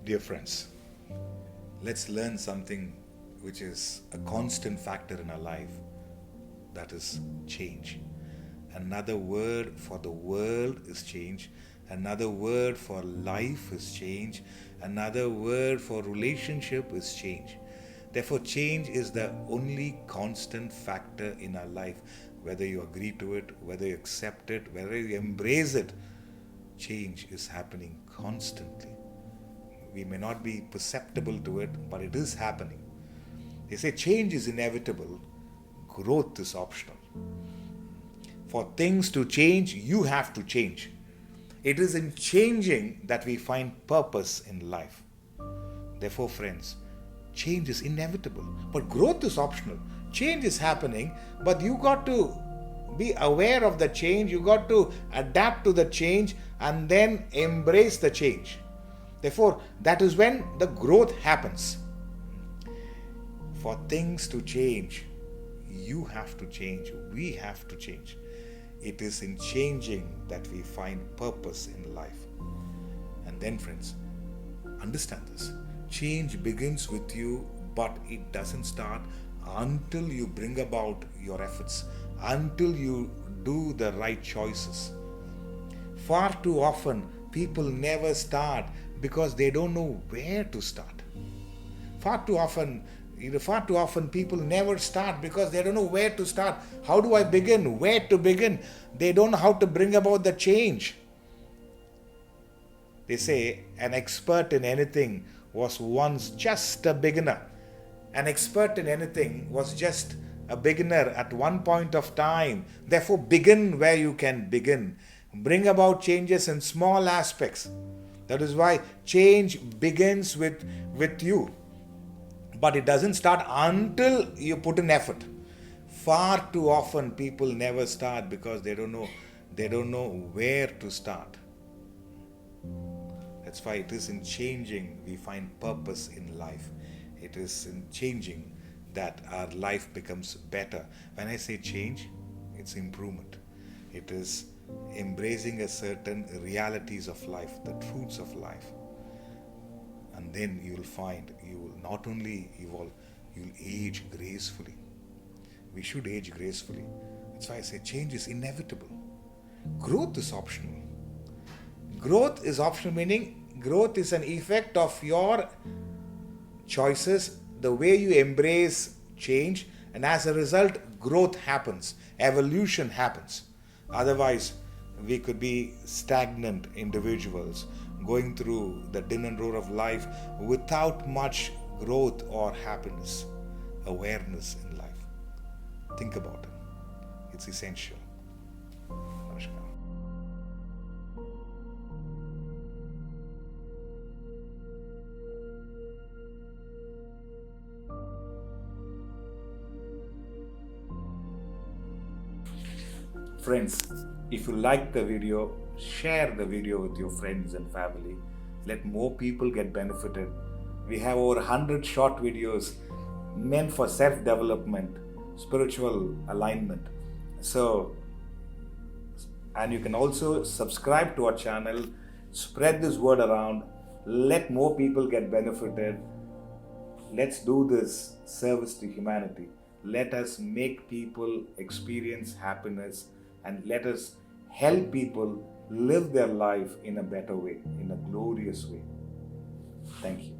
Dear friends, let's learn something which is a constant factor in our life, that is change. Another word for the world is change. Another word for life is change. Another word for relationship is change. Therefore, change is the only constant factor in our life. Whether you agree to it, whether you accept it, whether you embrace it, change is happening constantly. We may not be perceptible to it, but it is happening. They say change is inevitable, growth is optional. For things to change, you have to change. It is in changing that we find purpose in life. Therefore, friends, change is inevitable, but growth is optional. Change is happening, but you got to be aware of the change, you got to adapt to the change and then embrace the change. Therefore, that is when the growth happens. For things to change, you have to change, we have to change. It is in changing that we find purpose in life. And then, friends, understand this. Change begins with you, but it doesn't start until you bring about your efforts, until you do the right choices. Far too often, people never start because they don't know where to start. Far too often, people never start because they don't know where to start. How do I begin? Where to begin? They don't know how to bring about the change. They say an expert in anything was once just a beginner. An expert in anything was just a beginner at one point of time. Therefore, begin where you can begin. Bring about changes in small aspects. That is why change begins with you. But it doesn't start until you put in effort. Far too often people never start because they don't know where to start. That's why it is in changing we find purpose in life. It is in changing that our life becomes better. When I say change, it's improvement. It is embracing a certain realities of life, the truths of life. And then you will find you will not only evolve, you will age gracefully. We should age gracefully. That's why I say change is inevitable. Growth is optional. Growth is optional, meaning growth is an effect of your choices, the way you embrace change, and as a result, growth happens, evolution happens. Otherwise, we could be stagnant individuals going through the din and roar of life without much growth or happiness, awareness in life. Think about it. It's essential. Namaskar. Friends, if you like the video, share the video with your friends and family. Let more people get benefited. We have over 100 short videos meant for self-development, spiritual alignment. And you can also subscribe to our channel, spread this word around, let more people get benefited. Let's do this service to humanity. Let us make people experience happiness and let us help people live their life in a better way, in a glorious way. Thank you.